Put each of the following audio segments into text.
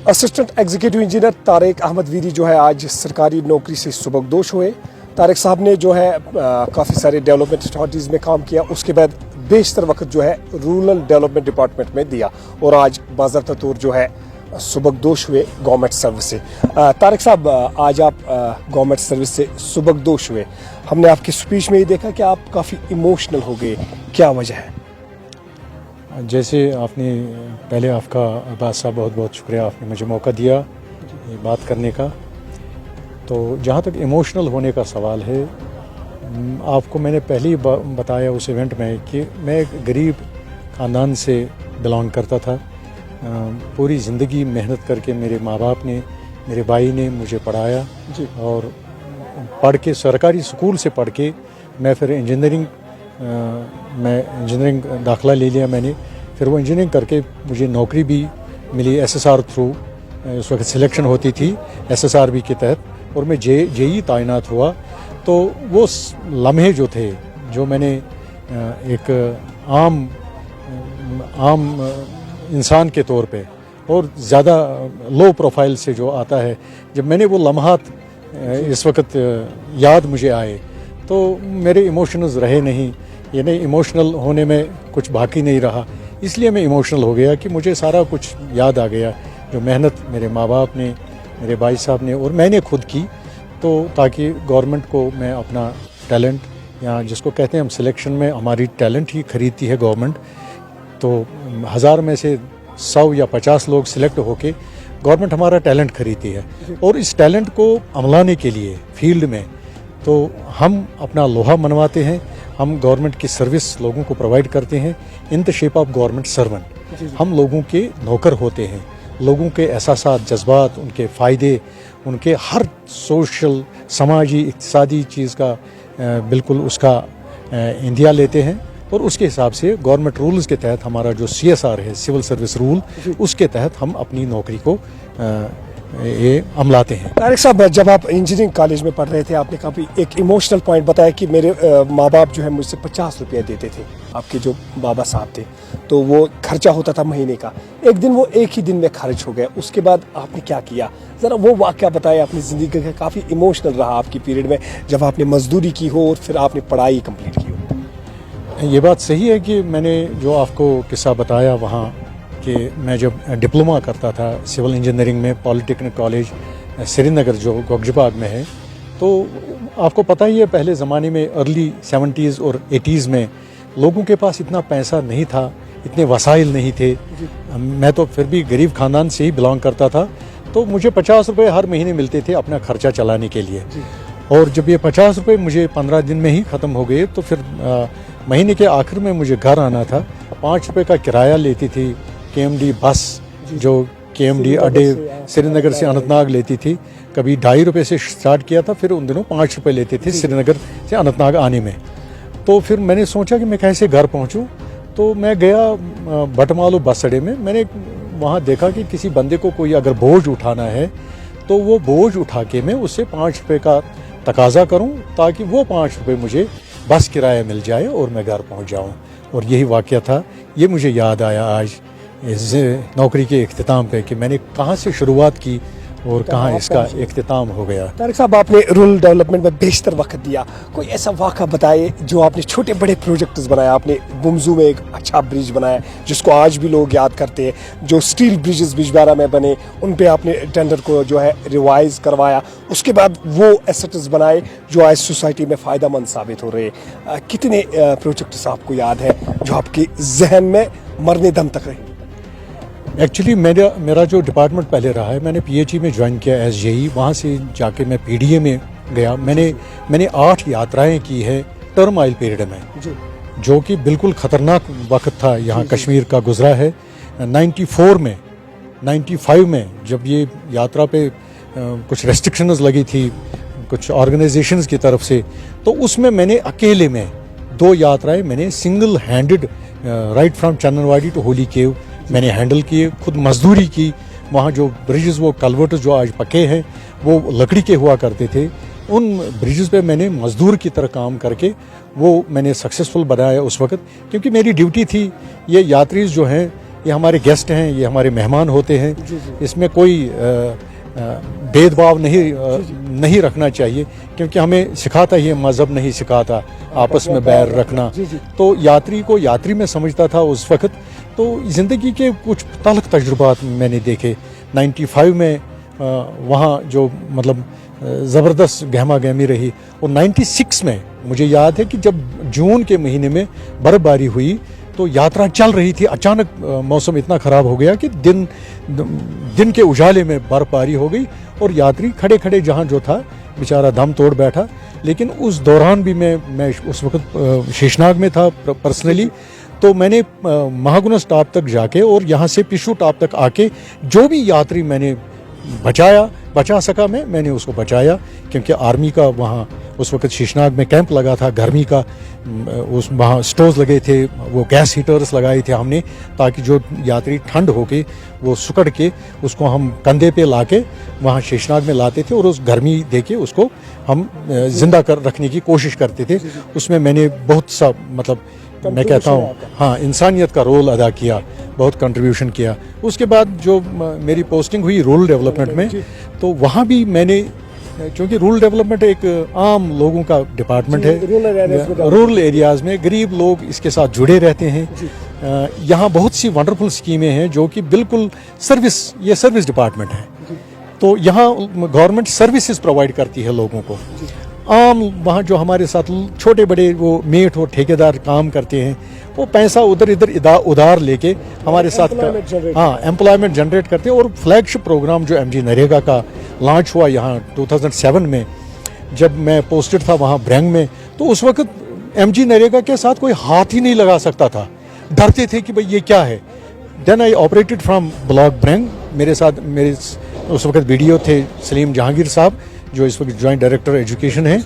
Assistant executive engineer Tariq Ahmed Veeri जो है आज सरकारी नौकरी से सुबकदोश हुए। तारिक साहब ने जो है काफ़ी सारे डेवलपमेंट अथॉरिटीज़ में काम किया, उसके बाद बेशतर वक्त जो है रूरल डेवलपमेंट डिपार्टमेंट में दिया और आज बाज़ाब्ता तौर जो है सुबकदोश हुए गवर्नमेंट सर्विस से। तारिक साहब, आज आप गवर्नमेंट सर्विस से सुबकदोश हुए। हमने आपकी स्पीच में ये देखा कि आप काफ़ी इमोशनल हो गए, क्या वजह है? जैसे आपने पहले आपका अब्बास साहब बहुत बहुत शुक्रिया, आपने मुझे मौका दिया ये बात करने का। तो जहाँ तक इमोशनल होने का सवाल है, आपको मैंने पहले ही बताया उस इवेंट में कि मैं एक गरीब ख़ानदान से बिलोंग करता था। पूरी ज़िंदगी मेहनत करके मेरे माँ बाप ने, मेरे भाई ने मुझे पढ़ाया और पढ़ के सरकारी स्कूल से पढ़ के मैं फिर इंजीनियरिंग दाखिला ले लिया मैंने। फिर वो इंजीनियरिंग करके मुझे नौकरी भी मिली SSR थ्रू। उस वक्त सिलेक्शन होती थी SSRB के तहत और मैं जेई तैनात हुआ। तो वो लम्हे जो थे, जो मैंने एक आम इंसान के तौर पे और ज़्यादा लो प्रोफाइल से जो आता है, जब मैंने वो लम्हात इस वक्त याद मुझे आए तो मेरे इमोशनल्स रहे नहीं, यानी इमोशनल होने में कुछ बाकी नहीं रहा। इसलिए मैं इमोशनल हो गया कि मुझे सारा कुछ याद आ गया, जो मेहनत मेरे माँ बाप ने, मेरे भाई साहब ने और मैंने खुद की। तो ताकि गवर्नमेंट को मैं अपना टैलेंट, या जिसको कहते हैं हम सिलेक्शन में हमारी टैलेंट ही खरीदती है गवर्नमेंट, तो 1000 में से 100 या 50 लोग सिलेक्ट होके गवर्नमेंट हमारा टैलेंट खरीदती है। और इस टैलेंट को अमलाने के लिए फील्ड में तो हम अपना लोहा मनवाते हैं, हम गवर्नमेंट की सर्विस लोगों को प्रोवाइड करते हैं in the shape of government servant. हम लोगों के नौकर होते हैं, लोगों के एहसासात, जज्बात, उनके फ़ायदे, उनके हर सोशल, समाजी, इक़्तिसादी चीज़ का बिल्कुल उसका इंदिया लेते हैं। और उसके हिसाब से गवर्नमेंट रूल्स के तहत हमारा जो CSR है, सिविल सर्विस रूल, उसके तहत हम अपनी नौकरी को ये अमलाते हैं। तारिक साहब, जब आप इंजीनियरिंग कॉलेज में पढ़ रहे थे, आपने काफ़ी एक इमोशनल पॉइंट बताया कि मेरे माँ बाप जो है मुझसे 50 रुपये देते थे। आपके जो बाबा साहब थे, तो वो खर्चा होता था महीने का। एक दिन वो एक ही दिन में खर्च हो गया, उसके बाद आपने क्या किया? ज़रा वो वाक़या बताएं अपनी ज़िंदगी का। काफ़ी इमोशनल रहा आपकी पीरियड में, जब आपने मजदूरी की हो और फिर आपने पढ़ाई कंप्लीट की हो। ये बात सही है कि मैंने जो आपको किस्सा बताया वहाँ कि मैं जब डिप्लोमा करता था सिविल इंजीनियरिंग में पॉलिटेक्निक कॉलेज श्रीनगर जो गोगजबाग में है, तो आपको पता ही है पहले ज़माने में अर्ली 70s और 80s में लोगों के पास इतना पैसा नहीं था, इतने वसाइल नहीं थे। मैं तो फिर भी गरीब ख़ानदान से ही बिलोंग करता था, तो मुझे 50 रुपये हर महीने मिलते थे अपना खर्चा चलाने के लिए। और जब ये 50 रुपये मुझे 15 दिन में ही ख़त्म हो गए, तो फिर महीने के आखिर में मुझे घर आना था। 5 रुपये का किराया लेती थी KMD बस, जो KMD अड्डे श्रीनगर से अनंतनाग लेती थी। कभी 2.5 रुपये से स्टार्ट किया था, फिर उन दिनों 5 रुपये लेते थे श्रीनगर से अनंतनाग आने में। तो फिर मैंने सोचा कि मैं कैसे घर पहुंचूं, तो मैं गया भटमालू बस अड्डे में। मैंने वहां देखा कि किसी बंदे को कोई अगर बोझ उठाना है तो वो बोझ उठा के मैं उससे 5 रुपये का तकाजा करूं, ताकि वो 5 रुपये मुझे बस किराया मिल जाए और मैं घर पहुंच जाऊं। और यही वाक़या था, ये मुझे याद आया आज इस नौकरी के इख्तिताम पे कि मैंने कहाँ से शुरुआत की और कहाँ इसका इख्तिताम हो गया। तारिक साहब, आपने रूरल डेवलपमेंट में बेशतर वक्त दिया, कोई ऐसा वाक़ा बताए जो आपने छोटे बड़े प्रोजेक्ट्स बनाया। आपने गुमजू में एक अच्छा ब्रिज बनाया जिसको आज भी लोग याद करते हैं। जो स्टील ब्रिजेस बिजबारा में बने, उन पे आपने टेंडर को जो है रिवाइज करवाया। उसके बाद वो एसेट्स बनाए जो आज सोसाइटी में फ़ायदेमंद साबित हो रहे हैं। कितने प्रोजेक्ट्स आपको याद है जो आपके जहन में मरने दम तक रहे? एक्चुअली मेरा जो डिपार्टमेंट पहले रहा है, मैंने PHE में ज्वाइन किया एज JE। वहाँ से जाके मैं PDA में गया। मैंने 8 यात्राएं की है टर्म ऑयल पीरियड में, जो कि बिल्कुल ख़तरनाक वक्त था यहाँ कश्मीर का गुजरा है। 94 में, 95 में जब ये यात्रा पे कुछ रेस्ट्रिक्शंस लगी थी कुछ ऑर्गेनाइजेशंस की तरफ से, तो उसमें मैंने अकेले में 2 यात्राएं मैंने single handed right from Chandanwari to holy cave मैंने हैंडल किए, खुद मजदूरी की। वहाँ जो ब्रिजेस, वो कलवर्ट जो आज पके हैं, वो लकड़ी के हुआ करते थे। उन ब्रिजेस पे मैंने मजदूर की तरह काम करके वो मैंने सक्सेसफुल बनाया उस वक्त, क्योंकि मेरी ड्यूटी थी ये यात्री जो हैं ये हमारे गेस्ट हैं, ये हमारे मेहमान होते हैं, जी, जी। इसमें कोई भेदभाव नहीं रखना चाहिए, क्योंकि हमें सिखाता ही मज़हब नहीं सिखाता आपस में बैर रखना। जी, जी। तो यात्री को यात्री में समझता था उस वक्त। तो ज़िंदगी के कुछ तल्ख तजुर्बात मैंने देखे। 95 में वहाँ जो मतलब ज़बरदस्त गहमा गहमी रही, और 96 में मुझे याद है कि जब जून के महीने में बर्फ़बारी हुई तो यात्रा चल रही थी, अचानक मौसम इतना ख़राब हो गया कि दिन के उजाले में बर्फ़बारी हो गई और यात्री खड़े खड़े जहाँ जो था बेचारा दम तोड़ बैठा। लेकिन उस दौरान भी मैं उस वक्त शेषनाग में था पर्सनली, तो मैंने महागुनस टॉप तक जाके और यहाँ से पिशु टॉप तक आके जो भी यात्री मैंने बचा सका मैंने उसको बचाया, क्योंकि आर्मी का वहाँ उस वक्त शेषनाग में कैंप लगा था, गर्मी का उस वहाँ स्टोव्स लगे थे, वो गैस हीटर्स लगाए थे हमने, ताकि जो यात्री ठंड होके वो सुकड़ के उसको हम कंधे पे लाके वहाँ शेषनाग में लाते थे और उस गर्मी देके उसको हम जिंदा कर रखने की कोशिश करते थे। उसमें मैंने बहुत सा मतलब मैं कहता हूँ हाँ इंसानियत का रोल अदा किया, बहुत कंट्रीब्यूशन किया। उसके बाद जो मेरी पोस्टिंग हुई रूरल डेवलपमेंट में, तो वहाँ भी मैंने, क्योंकि रूरल डेवलपमेंट एक आम लोगों का डिपार्टमेंट है, रूरल एरियाज़ में गरीब लोग इसके साथ जुड़े रहते हैं। यहाँ बहुत सी वंडरफुल स्कीमें हैं जो कि बिल्कुल ये सर्विस डिपार्टमेंट है। तो यहाँ गवर्नमेंट सर्विसेज प्रोवाइड करती है लोगों को। आम वहाँ जो हमारे साथ छोटे बड़े वो मेट और ठेकेदार काम करते हैं, वो पैसा उधार लेके हमारे साथ एम्प्लॉयमेंट जनरेट करते हैं। और फ्लैगशिप प्रोग्राम जो एमजी नरेगा का लॉन्च हुआ यहाँ 2007 में, जब मैं पोस्टेड था वहाँ ब्रैंग में, तो उस वक्त एमजी नरेगा के साथ कोई हाथ ही नहीं लगा सकता था, डरते थे कि भाई ये क्या है। Then I operated from block Breng. मेरे साथ मेरे उस वक्त वीडियो थे सलीम जहांगीर साहब, जो इस वक्त जॉइंट डायरेक्टर एजुकेशन है,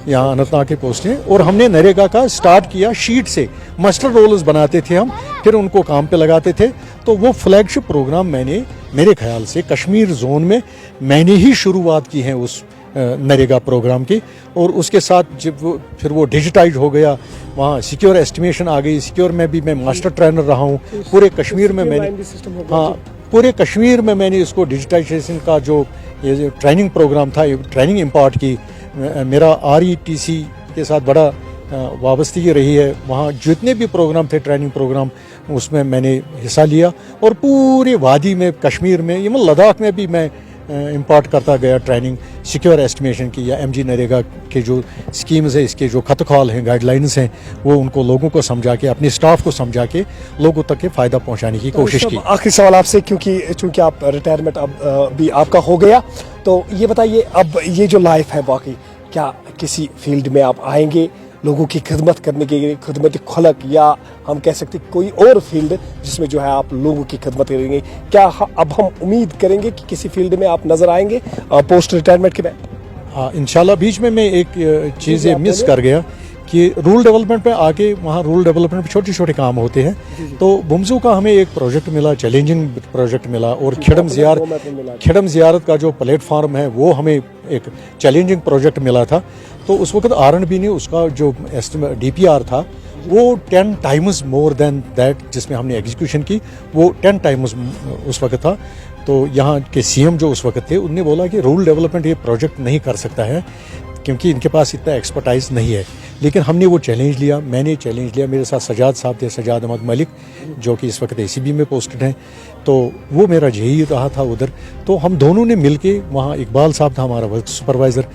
यहाँ अनंतनाग के पोस्ट हैं। और हमने नरेगा का स्टार्ट किया शीट से, मास्टर रोल्स बनाते थे हम, फिर उनको काम पे लगाते थे। तो वो फ्लैगशिप प्रोग्राम मेरे ख्याल से कश्मीर जोन में मैंने ही शुरुआत की है उस नरेगा प्रोग्राम की। और उसके साथ जब फिर वो डिजिटाइज हो गया, वहाँ सिक्योर एस्टिमेशन आ गई। सिक्योर में भी मैं मास्टर ट्रेनर रहा हूँ पूरे कश्मीर में। पूरे कश्मीर में मैंने इसको डिजिटाइजेशन का जो ये ट्रेनिंग प्रोग्राम था, ट्रेनिंग इम्पार्ट की। मेरा RETC के साथ बड़ा वाबस्तगी रही है। वहाँ जितने भी प्रोग्राम थे ट्रेनिंग प्रोग्राम, उसमें मैंने हिस्सा लिया। और पूरे वादी में, कश्मीर में, इवन लद्दाख में भी मैं इम्पार्ट करता गया ट्रेनिंग सिक्योर एस्टिमेशन की, या एमजी नरेगा के जो स्कीम्स है, इसके जो खतखाल हैं, गाइडलाइंस हैं, वो उनको लोगों को समझा के, अपने स्टाफ को समझा के लोगों तक के फ़ायदा पहुंचाने की कोशिश की। आखिरी सवाल आपसे, क्योंकि आप रिटायरमेंट अब भी आपका हो गया, तो ये बताइए अब ये जो लाइफ है बाकी, क्या किसी फील्ड में आप आएंगे लोगों की खिदमत करने के लिए, खिदमत खलक, या हम कह सकते कोई और फील्ड जिसमें जो है आप लोगों की खिदमत करेंगे? क्या अब हम उम्मीद करेंगे कि किसी फील्ड में आप नजर आएंगे पोस्ट रिटायरमेंट के बाद? हाँ, इंशाल्लाह। बीच में मैं एक चीज़ मिस कर गया कि रूरल डेवलपमेंट पे आके, वहाँ रूरल डेवलपमेंट में छोटे छोटे काम होते हैं। तो बुमजू का हमें एक प्रोजेक्ट मिला, चैलेंजिंग प्रोजेक्ट मिला। और खिड़म ज़ियारत का जो प्लेटफार्म है वो हमें एक चैलेंजिंग प्रोजेक्ट मिला था। तो उस वक्त RNB ने उसका जो DPR था वो 10 टाइम्स मोर देन दैट जिसमें हमने एग्जीक्यूशन की, वो 10 टाइम्स उस वक्त था। तो यहाँ के CM जो उस वक्त थे, उनने बोला कि रूरल डेवलपमेंट ये प्रोजेक्ट नहीं कर सकता है क्योंकि इनके पास इतना एक्सपर्टाइज नहीं है। लेकिन हमने वो चैलेंज लिया, मैंने चैलेंज लिया। मेरे साथ सजाद साहब थे, सजाद अहमद मलिक, जो कि इस वक्त ACB में पोस्टेड हैं। तो वो मेरा JE रहा था उधर। तो हम दोनों ने मिलके, वहाँ इकबाल साहब था हमारा वर्क सुपरवाइज़र,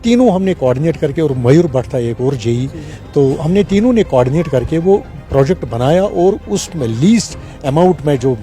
तीनों हमने कोऑर्डिनेट करके, और मयूर भट्ट था एक और JE, तो हमने तीनों ने कोऑर्डिनेट करके वो प्रोजेक्ट बनाया। और उसमें लीस्ट अमाउंट में जो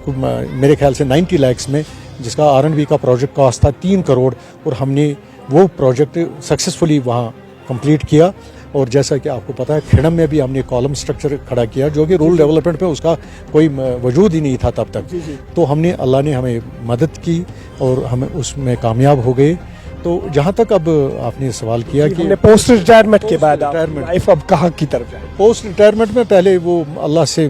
मेरे ख्याल से 90 लाख में, जिसका RNB का प्रोजेक्ट कॉस्ट था 3 करोड़, और हमने वो प्रोजेक्ट सक्सेसफुली वहाँ कंप्लीट किया। और जैसा कि आपको पता है, खिड़म में भी हमने कॉलम स्ट्रक्चर खड़ा किया, जो कि रूरल डेवलपमेंट में उसका कोई वजूद ही नहीं था तब तक। तो अल्लाह ने हमें मदद की और हम उसमें कामयाब हो गए। तो जहाँ तक अब आपने सवाल किया कि पोस्ट रिटायरमेंट के बाद लाइफ अब कहाँ की तरफ जाए? पोस्ट रिटायरमेंट में पहले वो अल्लाह से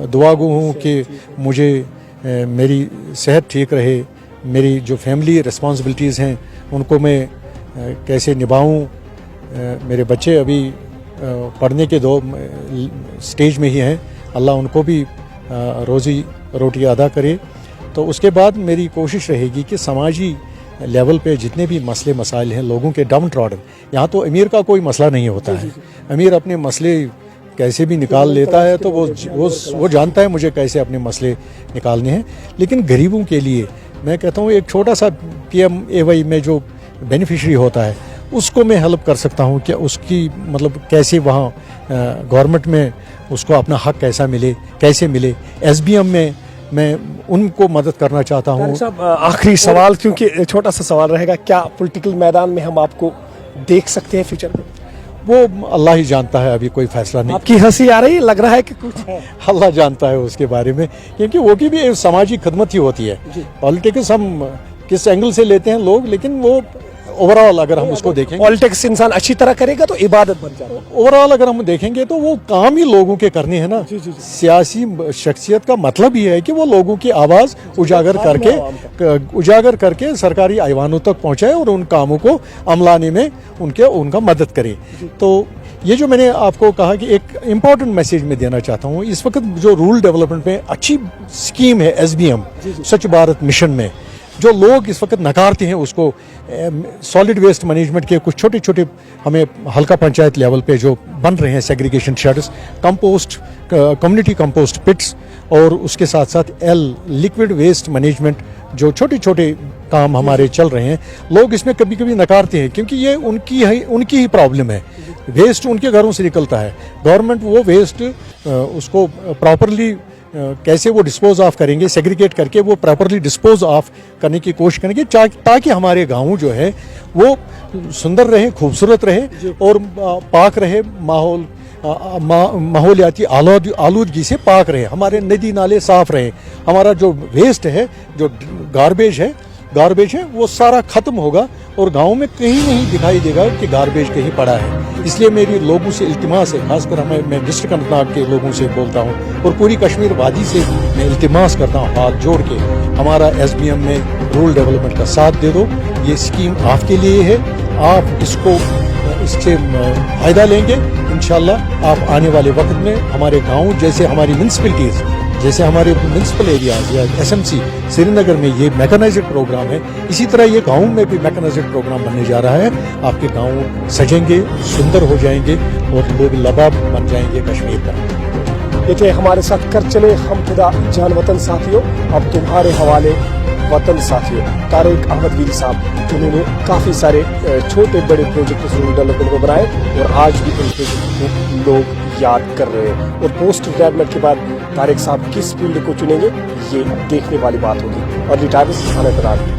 दुआ गो हूँ कि मुझे मेरी सेहत ठीक रहे, मेरी जो फैमिली रिस्पॉन्सिबिलिटीज़ हैं उनको मैं कैसे निभाऊँ। मेरे बच्चे अभी पढ़ने के स्टेज में ही हैं, अल्लाह उनको भी रोज़ी रोटी अदा करे। तो उसके बाद मेरी कोशिश रहेगी कि समाजी लेवल पे जितने भी मसले मसाइल हैं लोगों के डाउन ट्रॉडन, यहाँ तो अमीर का कोई मसला नहीं होता है, अमीर अपने मसले कैसे भी निकाल लेता है, तो वो जानता है मुझे कैसे अपने मसले निकालने हैं। लेकिन गरीबों के लिए मैं कहता हूँ एक छोटा सा PMAY में जो बेनिफिशरी होता है उसको मैं हेल्प कर सकता हूँ कि उसकी मतलब कैसे वहाँ गवर्नमेंट में उसको अपना हक कैसे मिले। SBM में मैं उनको मदद करना चाहता हूँ। साहब आखिरी सवाल, क्योंकि छोटा सा सवाल रहेगा, क्या पॉलिटिकल मैदान में हम आपको देख सकते हैं फ्यूचर में? वो अल्लाह ही जानता है, अभी कोई फैसला नहीं। आपकी हंसी आ रही है, लग रहा है कि कुछ है। अल्लाह जानता है उसके बारे में, क्योंकि वो की भी समाजी खदमत ही होती है। पॉलिटिक्स हम किस एंगल से लेते हैं लोग, लेकिन वो ओवरऑल अगर हम उसको देखेंगे, पॉलिटिक्स इंसान अच्छी तरह करेगा तो इबादत बन जाता है। ओवरऑल अगर हम देखेंगे तो वो काम ही लोगों के करने हैं ना। सियासी शख्सियत का मतलब ही है कि वो लोगों की आवाज़ उजागर करके सरकारी ऐवानों तक पहुंचाए और उन कामों को अमलाने में उनका मदद करे। तो ये जो मैंने आपको कहा कि एक इम्पॉर्टेंट मैसेज मैं देना चाहता हूँ, इस वक्त जो रूरल डेवलपमेंट में अच्छी स्कीम है SBM स्वच्छ भारत मिशन में, जो लोग इस वक्त नकारते हैं उसको, सॉलिड वेस्ट मैनेजमेंट के कुछ छोटे छोटे हमें हल्का पंचायत लेवल पे जो बन रहे हैं segregation sheds, compost, community compost pits, और उसके साथ साथ लिक्विड वेस्ट मैनेजमेंट, जो छोटे छोटे काम हमारे चल रहे हैं, लोग इसमें कभी कभी नकारते हैं क्योंकि ये उनकी ही प्रॉब्लम है। वेस्ट उनके घरों से निकलता है, गवर्नमेंट वो वेस्ट उसको प्रॉपरली कैसे वो डिस्पोज ऑफ करेंगे, सेग्रीगेट करके वो प्रॉपरली डिस्पोज ऑफ करने की कोशिश करेंगे ताकि हमारे गांव जो है वो सुंदर रहे, खूबसूरत रहे और पाक रहे, माहौलियाती आलूदगी से पाक रहे, हमारे नदी नाले साफ रहे, हमारा जो वेस्ट है, जो गार्बेज है वो सारा खत्म होगा और गांव में कहीं नहीं दिखाई देगा कि गार्बेज कहीं पड़ा है। इसलिए मेरी लोगों से इल्तिमास है, खासकर मैं डिस्ट्रिक्ट अनंतनाग के लोगों से बोलता हूँ और पूरी कश्मीर वादी से मैं इल्तिमास करता हूँ हाथ जोड़ के, हमारा SBM में रूरल डेवलपमेंट का साथ दे दो। ये स्कीम आपके लिए है, आप इससे फ़ायदा लेंगे इंशाल्लाह। आप आने वाले वक्त में हमारे गाँव जैसे हमारी म्यूनसिपलिटीज़, जैसे हमारे म्यूनसिपल एरियाज या SMC श्रीनगर में ये मैकेनाइज्ड प्रोग्राम है, इसी तरह ये गाँव में भी मैकेनाइज्ड प्रोग्राम बनने जा रहा है। आपके गाँव सजेंगे, सुंदर हो जाएंगे और लोग लबाब बन जाएंगे कश्मीर का। देखिए हमारे साथ कर चले हम खुदा जान वतन साथियों, अब तुम्हारे हवाले वतन साथियों, तारिक अहमद वीरी साहब, उन्होंने काफ़ी सारे छोटे बड़े प्रोजेक्ट रूरल डेवलपमेंट को बनाए और आज भी उन प्रोजेक्ट को लोग याद कर रहे हैं। और पोस्ट रिटायरमेंट के बाद तारिक साहब किस फील्ड को चुनेंगे ये देखने वाली बात होगी। और रिटायरमेंट